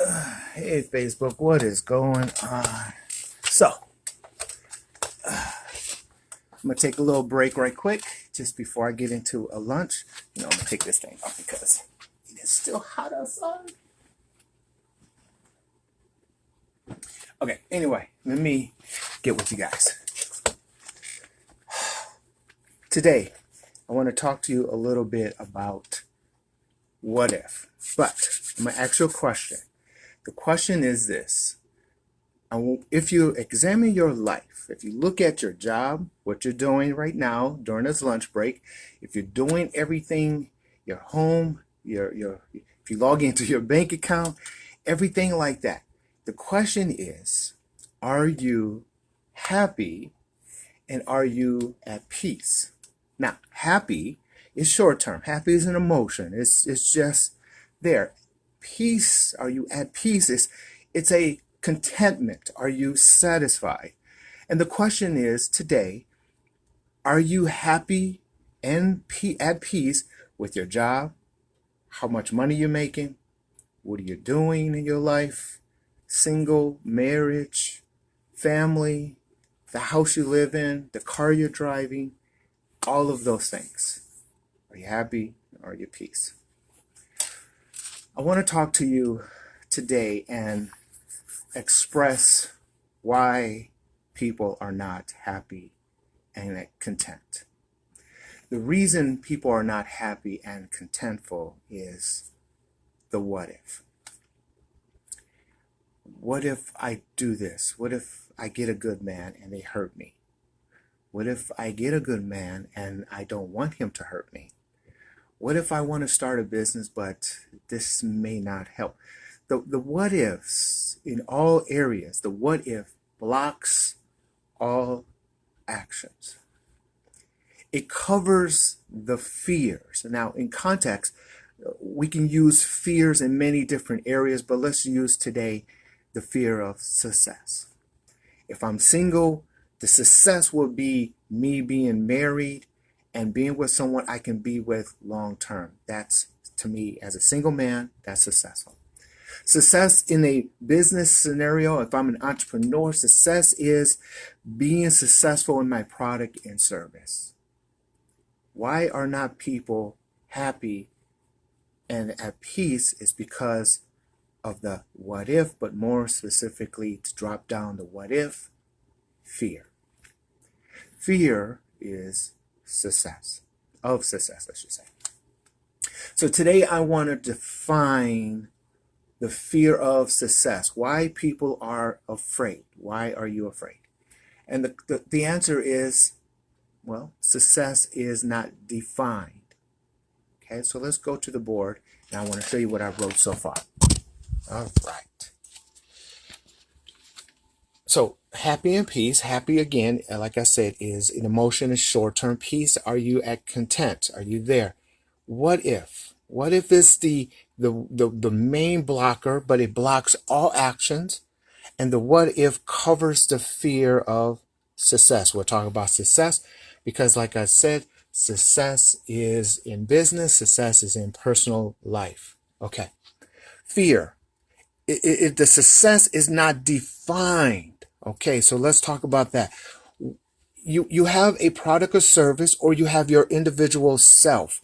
Hey Facebook, what is going on? So, I'm gonna take a little break right quick just before I get into a lunch. I'm gonna take this thing off because it is still hot outside. Okay, anyway, let me get with you guys. Today, I want to talk to you a little bit about what if. But I'm gonna ask you a question. The question is this. If you examine your life, if you look at your job, what you're doing right now during this lunch break, if you're doing everything, your home, if you log into your bank account, everything like that, the question is, are you happy and are you at peace? Now, happy is short term. Happy is an emotion. It's just there. Peace, are you at peace? It's a contentment. Are you satisfied? And the question is today, are you happy and at peace with your job? How much money you're making? What are you doing in your life? Single, marriage, family, the house you live in, the car you're driving, all of those things. Are you happy? Are you at peace? I want to talk to you today and express why people are not happy and content. The reason people are not happy and contentful is the what if. What if I do this? What if I get a good man and they hurt me? What if I get a good man and I don't want him to hurt me? What if I want to start a business but this may not help? The what ifs in all areas, the what if blocks all actions. It covers the fears. Now, in context, we can use fears in many different areas, but let's use today the fear of success. If I'm single, the success would be me being married and being with someone I can be with long term. That's, to me, as a single man, that's successful. Success in a business scenario, if I'm an entrepreneur, success is being successful in my product and service. Why are not people happy and at peace is because of the what if, but more specifically to drop down the what if, fear. Fear is success, I should say. So today I want to define the fear of success, why people are afraid. Why are you afraid? And the answer is, well, success is not defined. Okay, so let's go to the board, and I want to show you what I wrote so far. All right. So happy and peace. Happy, again, like I said, is an emotion, is short-term. Peace, are you at content? Are you there? What if? What if is the main blocker, but it blocks all actions? And the what if covers the fear of success. We're talking about success because, like I said, success is in business, success is in personal life. Okay. Fear. The success is not defined. Okay, so let's talk about that. You have a product or service, or you have your individual self.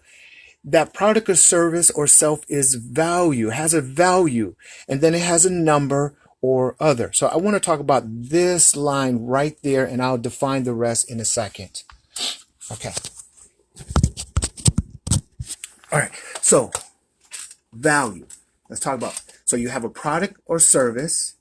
That product or service or self is value, has a value, and then it has a number or other. So I want to talk about this line right there, and I'll define the rest in a second. Okay. All right. So value. Let's talk about. So you have a product or service,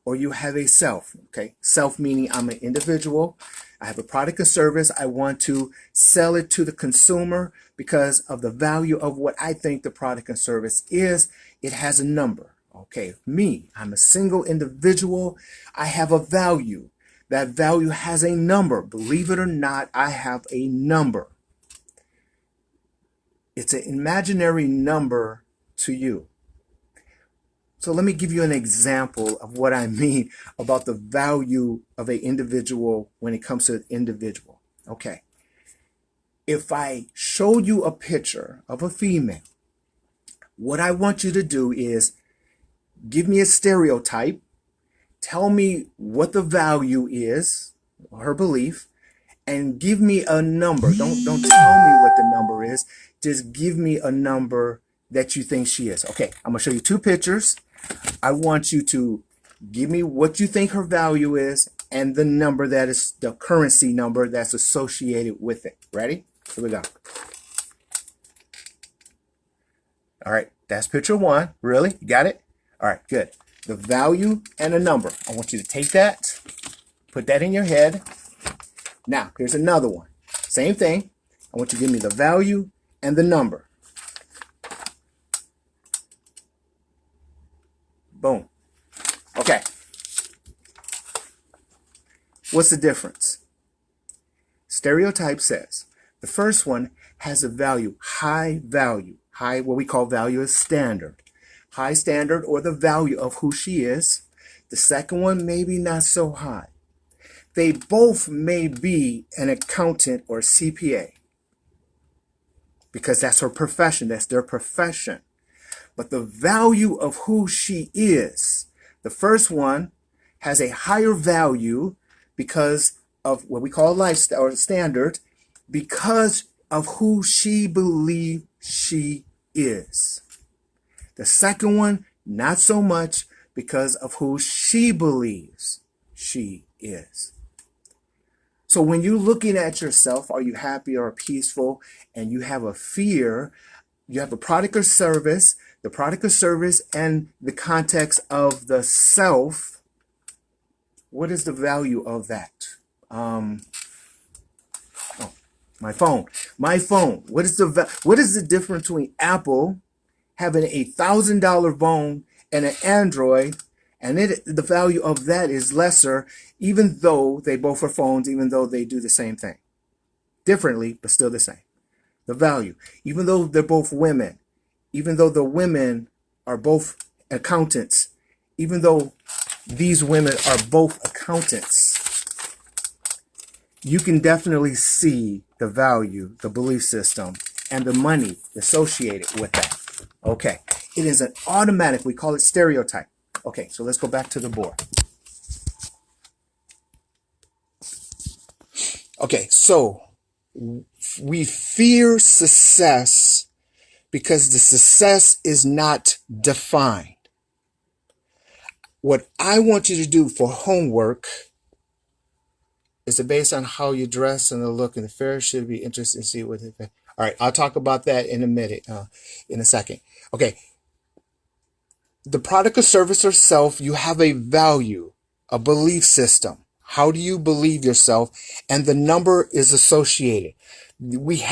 or you have a self. Okay. Self meaning I'm an individual. I have a product or service. I want to sell it to the consumer because of the value of what I think the product and service is. It has a number. Okay, me, I'm a single individual. I have a value. That value has a number. Believe it or not, I have a number. It's an imaginary number to you. So let me give you an example of what I mean about the value of an individual when it comes to an individual. Okay. If I show you a picture of a female, what I want you to do is give me a stereotype, tell me what the value is, her belief, and give me a number. Don't tell me what the number is. Just give me a number that you think she is. Okay, I'm gonna show you two pictures. I want you to give me what you think her value is and the number that is the currency number that's associated with it. Ready? Here we go. All right, that's picture one. Really? You got it? All right, good. The value and a number. I want you to take that, put that in your head. Now, here's another one. Same thing. I want you to give me the value and the number. Boom. Okay. What's the difference? Stereotype says the first one has a value, high value. High, what we call value is standard. High standard, or the value of who she is. The second one, maybe not so high. They both may be an accountant or CPA because that's her profession. That's their profession. But the value of who she is, the first one has a higher value because of what we call lifestyle or standard, because of who she believes she is. The second one, not so much because of who she believes she is. So when you're looking at yourself, are you happy or peaceful, and you have a fear, you have a product or service, the product or service and the context of the self, what is the value of that? My phone. What is the difference between Apple having a $1,000 phone and an Android, and the value of that is lesser, even though they both are phones, even though they do the same thing differently, but still the same. The value, even though they're both women, even though the women are both accountants, even though these women are both accountants, you can definitely see the value, the belief system, and the money associated with that. Okay, it is an automatic, we call it stereotype. Okay, so let's go back to the board. Okay, so we fear success because the success is not defined. What I want you to do for homework is to based on how you dress and the look and the fair should be interested to see what it. All right, I'll talk about that in a minute, in a second. Okay, the product or service or self, you have a value, a belief system. How do you believe yourself? And the number is associated. We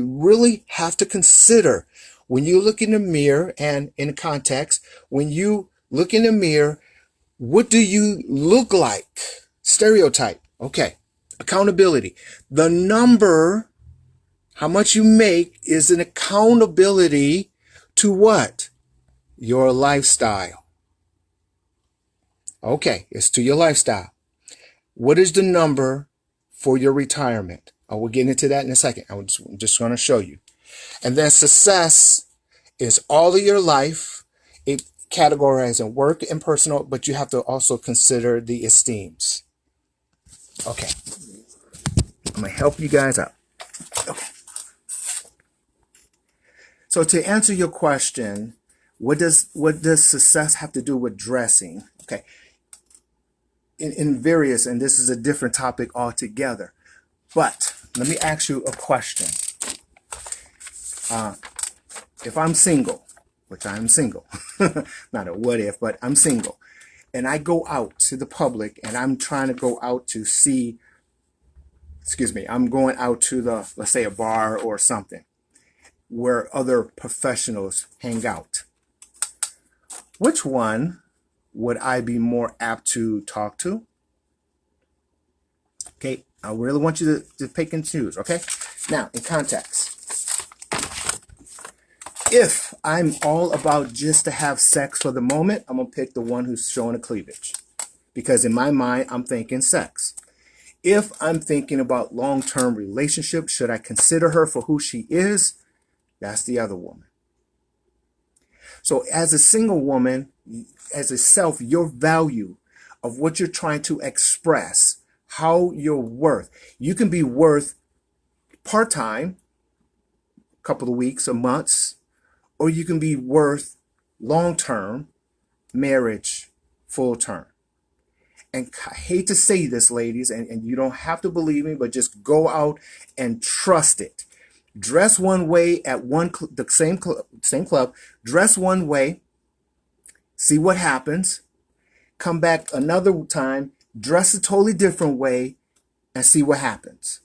really have to consider when you look in the mirror, and in context, when you look in the mirror, what do you look like? Stereotype. Okay. Accountability. The number, how much you make, is an accountability to what? Your lifestyle. Okay, it's to your lifestyle. What is the number for your retirement? I will get into that in a second. I'm just going to show you. And then success is all of your life. It categorizes in work and personal, but you have to also consider the esteems. Okay. I'm going to help you guys out. Okay. So to answer your question, what does success have to do with dressing? Okay. In various, and this is a different topic altogether. But let me ask you a question. If I'm single, which I'm single, not a what if, but I'm single, and I go out to the public and I'm trying to go out to see, I'm going out to let's say a bar or something where other professionals hang out. Which one would I be more apt to talk to? Okay, I really want you to pick and choose, okay? Now, in context, if I'm all about just to have sex for the moment, I'm going to pick the one who's showing a cleavage. Because in my mind, I'm thinking sex. If I'm thinking about long-term relationship, should I consider her for who she is? That's the other woman. So as a single woman, as a self, your value of what you're trying to express, how you're worth. You can be worth part-time, a couple of weeks or months, or you can be worth long-term, marriage, full-term. And I hate to say this, ladies, and you don't have to believe me, but just go out and trust it. Dress one way at the same club, dress one way, see what happens, come back another time, dress a totally different way, and see what happens.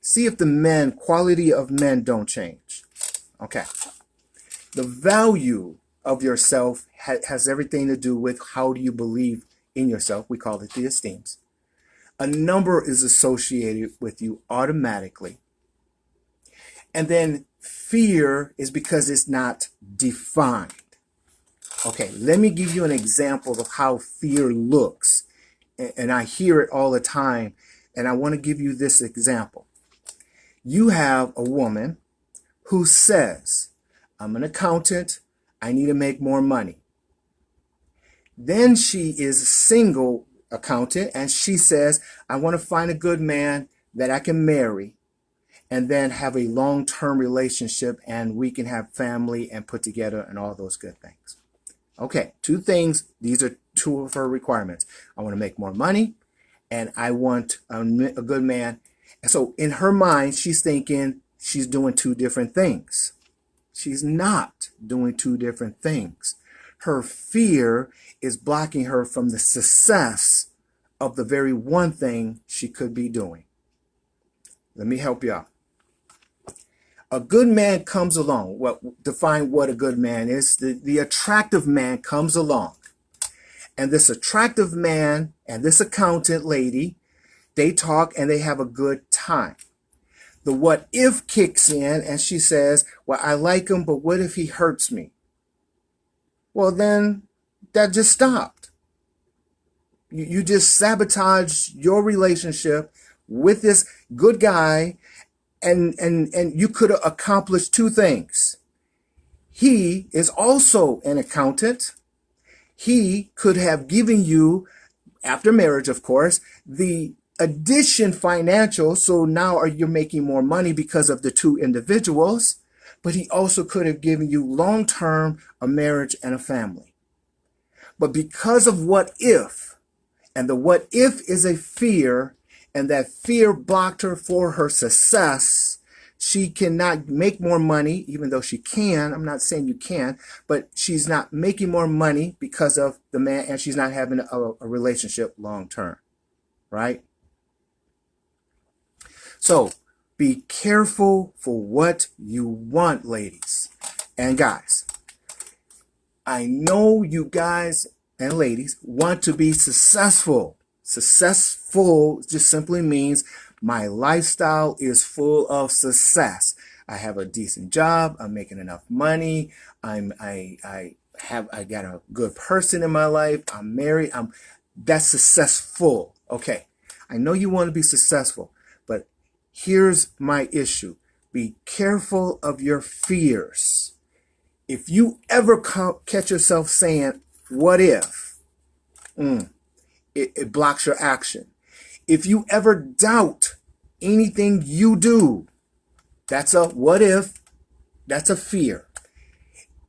See if the quality of men don't change. Okay. The value of yourself has everything to do with how do you believe in yourself. We call it the esteems. A number is associated with you automatically. And then fear is because it's not defined. Okay, let me give you an example of how fear looks. And I hear it all the time. And I want to give you this example. You have a woman who says, I'm an accountant. I need to make more money. Then she is a single accountant and she says, I want to find a good man that I can marry and then have a long-term relationship and we can have family and put together and all those good things. Okay, two things. These are two of her requirements. I want to make more money and I want a good man. And so in her mind, she's thinking she's doing two different things. She's not doing two different things. Her fear is blocking her from the success of the very one thing she could be doing. Let me help you out. A good man comes along. Define what a good man is. The attractive man comes along. And this attractive man and this accountant lady, they talk and they have a good time. The what if kicks in and she says, well, I like him, but what if he hurts me? Well, then that just stopped. You just sabotage your relationship with this good guy. And you could have accomplished two things. He is also an accountant. He could have given you, after marriage, of course, the addition financial. So now you're making more money because of the two individuals. But he also could have given you long-term, a marriage and a family. But because of what if, and the what if is a fear, and that fear blocked her for her success. She cannot make more money, even though she can. I'm not saying you can, but she's not making more money because of the man, and she's not having a relationship long term, right? So be careful for what you want, ladies and guys. I know you guys and ladies want to be successful. Successful just simply means my lifestyle is full of success. I have a decent job. I'm making enough money. I got a good person in my life. I'm married. That's successful. Okay. I know you want to be successful, but here's my issue. Be careful of your fears. If you ever catch yourself saying, what if? It blocks your action. If you ever doubt anything you do, that's a what if, that's a fear.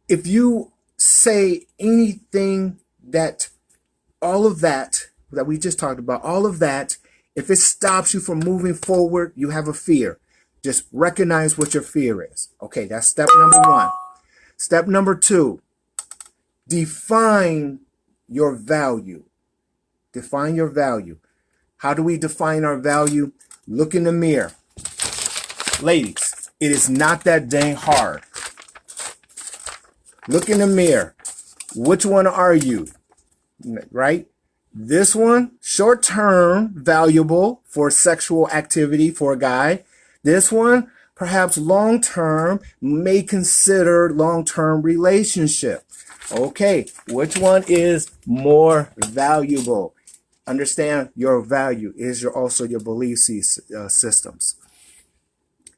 If you say anything all of that we just talked about, all of that, if it stops you from moving forward, you have a fear. Just recognize what your fear is. Okay, that's step number one. Step number two, define your value. Define your value. How do we define our value? Look in the mirror. Ladies, it is not that dang hard. Look in the mirror. Which one are you? Right? This one, short-term, valuable for sexual activity for a guy. This one, perhaps long-term, may consider long-term relationship. Okay, which one is more valuable? Understand your value is also your belief systems.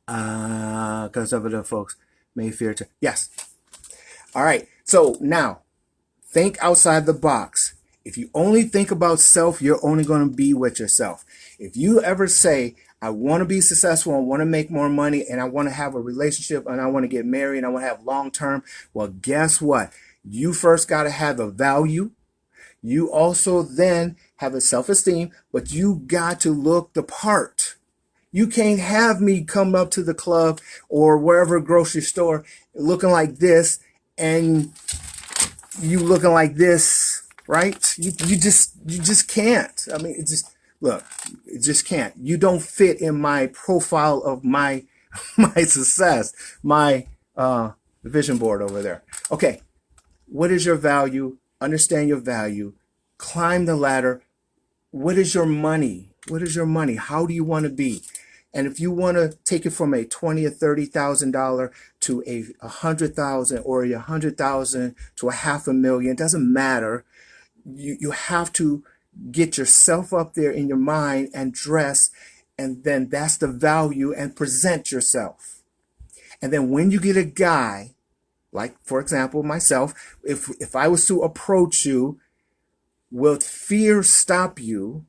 Conservative folks may fear to. Yes. All right. So now think outside the box. If you only think about self, you're only going to be with yourself. If you ever say, I want to be successful, I want to make more money, and I want to have a relationship, and I want to get married, and I want to have long term, well, guess what? You first got to have a value. You also then have a self-esteem, but you got to look the part. You can't have me come up to the club or wherever grocery store looking like this and you looking like this, right? You just can't. I mean, it just look, it just can't. You don't fit in my profile of my my success, my vision board over there. Okay, what is your value? Understand your value. Climb the ladder. What is your money? What is your money? How do you want to be? And if you want to take it from a $20,000 or $30,000 to a 100,000 or a 100,000 to a $500,000, it doesn't matter. You have to get yourself up there in your mind and dress, and then that's the value, and present yourself. And then when you get a guy, like for example myself, if I was to approach you, will fear stop you,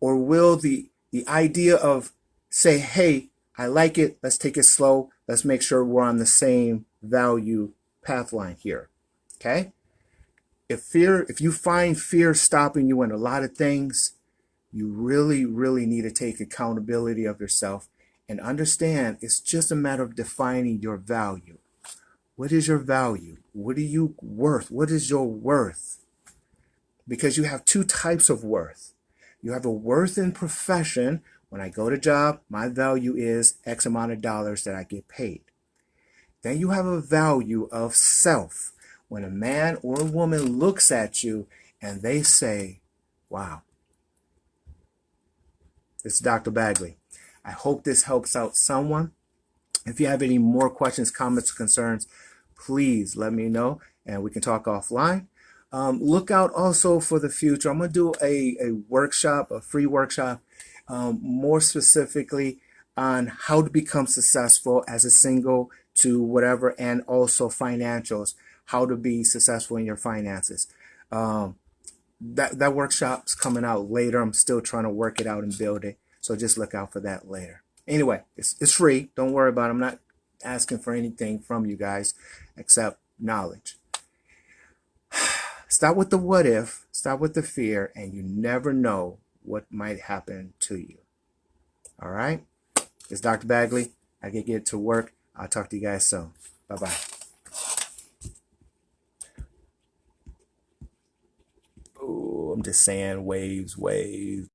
or will the idea of say, hey, I like it, let's take it slow, let's make sure we're on the same value path line here. Okay? If you find fear stopping you in a lot of things, you really, really need to take accountability of yourself and understand it's just a matter of defining your value. What is your value? What are you worth? What is your worth? Because you have two types of worth. You have a worth in profession. When I go to job, my value is X amount of dollars that I get paid. Then you have a value of self. When a man or a woman looks at you and they say, wow, it's Dr. Bagley. I hope this helps out someone. If you have any more questions, comments, concerns, please let me know and we can talk offline. Look out also for the future. I'm going to do a workshop, a free workshop, more specifically on how to become successful as a single to whatever, and also financials, how to be successful in your finances. That workshop's coming out later. I'm still trying to work it out and build it. So just look out for that later. Anyway, it's free. Don't worry about it. I'm not asking for anything from you guys except knowledge. Stop with the what if, stop with the fear, and you never know what might happen to you. All right? It's Dr. Bagley. I can get to work. I'll talk to you guys soon. Bye-bye. Oh, I'm just saying waves, waves.